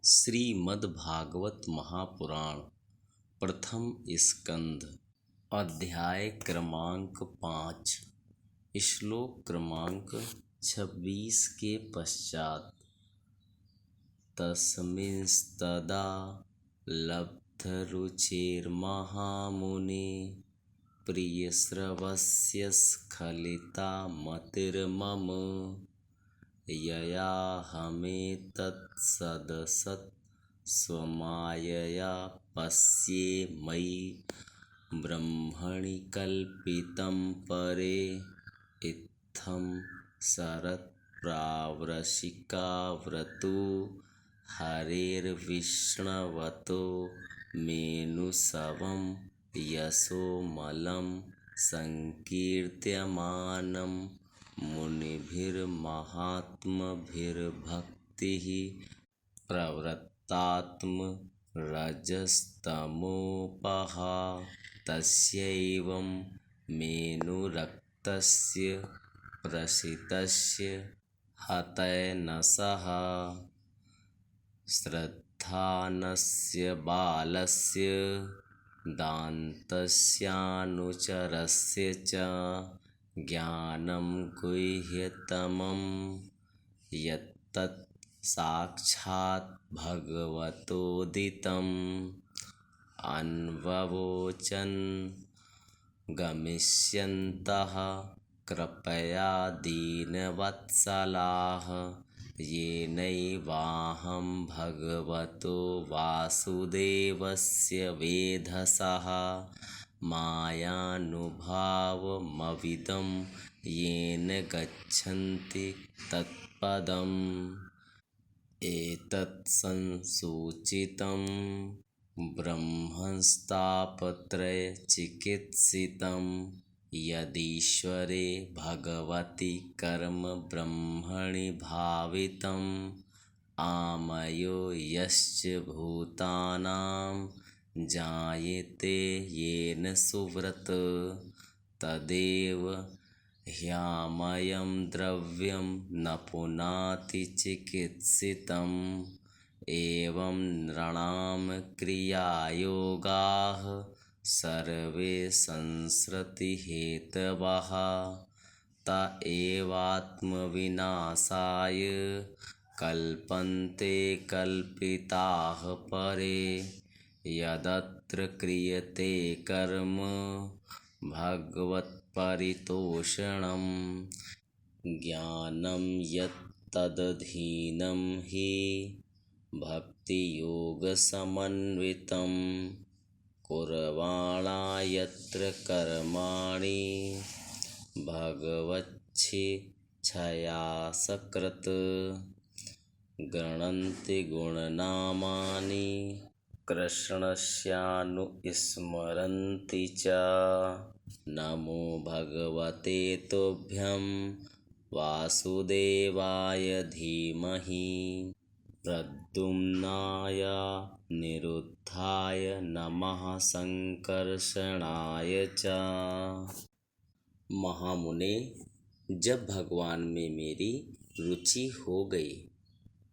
श्रीमद्भागवत महापुराण प्रथम स्कंध अध्याय क्रमांक 5 श्लोक क्रमांक 26 के पश्चात। तस्मिंस्तदा लब्धरुचिर्महामुने प्रियश्रवस्य स्खलिता मतिर्मम ययाहमेतत्सदसत् स्वमायया पश्ये मयि ब्रह्मणि कल्पितं परे इत्थं शरत्प्रावृषिकाव्रतो हरेर्विष्णवतो मेनुसवं यशोमलं संकीर्त्यमानं मुनिभिर्महात्मभिर्भक्तिः प्रवृत्तात्म रजस्तमोपहा तस्यैवं मेनुरक्तस्य प्रसितस्य हतैनसः श्रद्धानस्य बालस्य दान्तस्यानुचरस्य च ज्ञानं गुह्यतमं यत्तत् साक्षात् भगवतोदितम् अन्ववोचन् गमिष्यन्तः कृपया दीनवत्सलाः येनैवाहं भगवतो वासुदेवस्य वेधसः मायानुभावमविदं येन गच्छन्ति तत्पदम् एतत्संसूचितं ब्रह्मंस्तापत्रयचिकित्सितं यदीश्वरे भगवति कर्म ब्रह्मणि भावितम् आमयो यश्च भूतानां जायते येन सुव्रत तदेव ह्यामयं द्रव्यं न पुनाति चिकित्सितम् एवं नृणां क्रियायोगाः सर्वे संसृतिहेतवः त एवात्मविनाशाय कल्पन्ते कल्पिताः परे यदत्र क्रियते कर्म भगवत्परितोषणं ज्ञानं यत्तदधीनं हि भक्तियोगसमन्वितं कुर्वाणा यत्र कर्माणि भगवच्छिच्छया सकृत् गृह्णन्ति गुणनामानि कृष्णस्यानुस्मरन्ति च नमो भगवते तुभ्यं वासुदेवाय धीमहि प्रद्युम्नाय निरुद्धाय नमः संकर्षणाय च। महामुने, जब भगवान में मेरी रुचि हो गई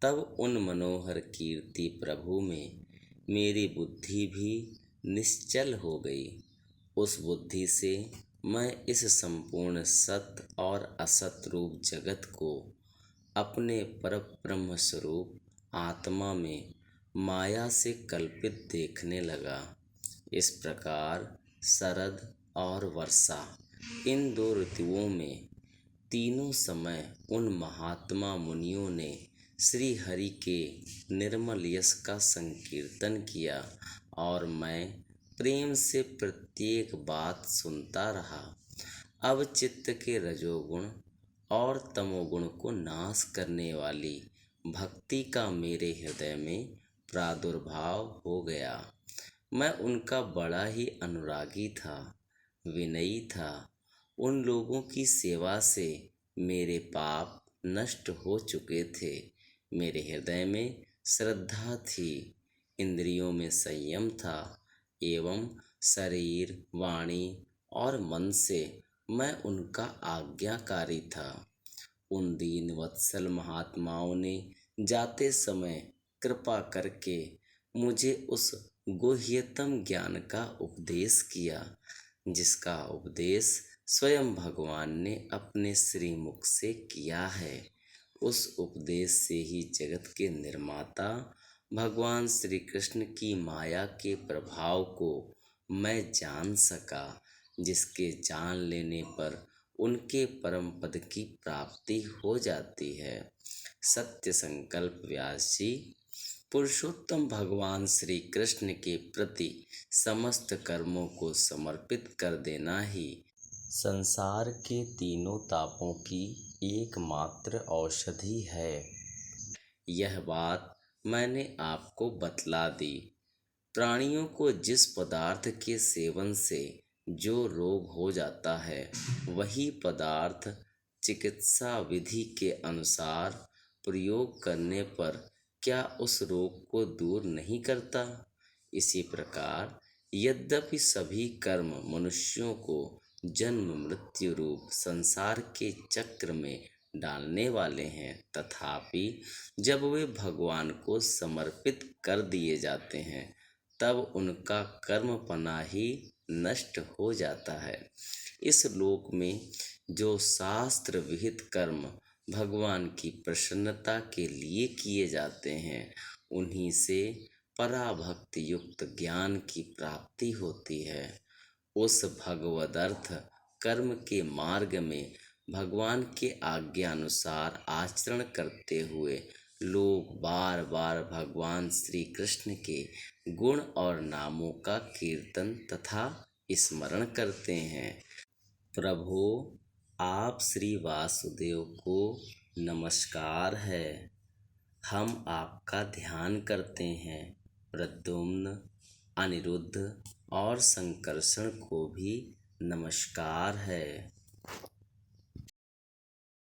तब उन मनोहर कीर्ति प्रभु में मेरी बुद्धि भी निश्चल हो गई। उस बुद्धि से मैं इस संपूर्ण सत और असत रूप जगत को अपने परब्रह्म स्वरूप आत्मा में माया से कल्पित देखने लगा। इस प्रकार शरद और वर्षा इन दो ऋतुओं में तीनों समय उन महात्मा मुनियों ने श्री हरि के निर्मल यश का संकीर्तन किया और मैं प्रेम से प्रत्येक बात सुनता रहा। अब चित्त के रजोगुण और तमोगुण को नाश करने वाली भक्ति का मेरे हृदय में प्रादुर्भाव हो गया। मैं उनका बड़ा ही अनुरागी था, विनयी था। उन लोगों की सेवा से मेरे पाप नष्ट हो चुके थे। मेरे हृदय में श्रद्धा थी, इंद्रियों में संयम था एवं शरीर, वाणी और मन से मैं उनका आज्ञाकारी था। उन दीन वत्सल महात्माओं ने जाते समय कृपा करके मुझे उस गुह्यतम ज्ञान का उपदेश किया जिसका उपदेश स्वयं भगवान ने अपने श्रीमुख से किया है। उस उपदेश से ही जगत के निर्माता भगवान श्री कृष्ण की माया के प्रभाव को मैं जान सका, जिसके जान लेने पर उनके परम पद की प्राप्ति हो जाती है। सत्य संकल्प व्यास जी, पुरुषोत्तम भगवान श्री कृष्ण के प्रति समस्त कर्मों को समर्पित कर देना ही संसार के तीनों तापों की एकमात्र औषधि है। यह बात मैंने आपको बतला दी। प्राणियों को जिस पदार्थ के सेवन से जो रोग हो जाता है, वही पदार्थ चिकित्सा विधि के अनुसार प्रयोग करने पर क्या उस रोग को दूर नहीं करता? इसी प्रकार यद्यपि सभी कर्म मनुष्यों को जन्म मृत्यु रूप संसार के चक्र में डालने वाले हैं, तथापि जब वे भगवान को समर्पित कर दिए जाते हैं तब उनका कर्मपना ही नष्ट हो जाता है। इस लोक में जो शास्त्र विहित कर्म भगवान की प्रसन्नता के लिए किए जाते हैं, उन्हीं से पराभक्ति युक्त ज्ञान की प्राप्ति होती है। उस भगवदर्थ कर्म के मार्ग में भगवान के आज्ञानुसार आचरण करते हुए लोग बार बार भगवान श्री कृष्ण के गुण और नामों का कीर्तन तथा स्मरण करते हैं। प्रभु, आप श्री वासुदेव को नमस्कार है। हम आपका ध्यान करते हैं। प्रद्युम्न, अनिरुद्ध और संकर्षण को भी नमस्कार है।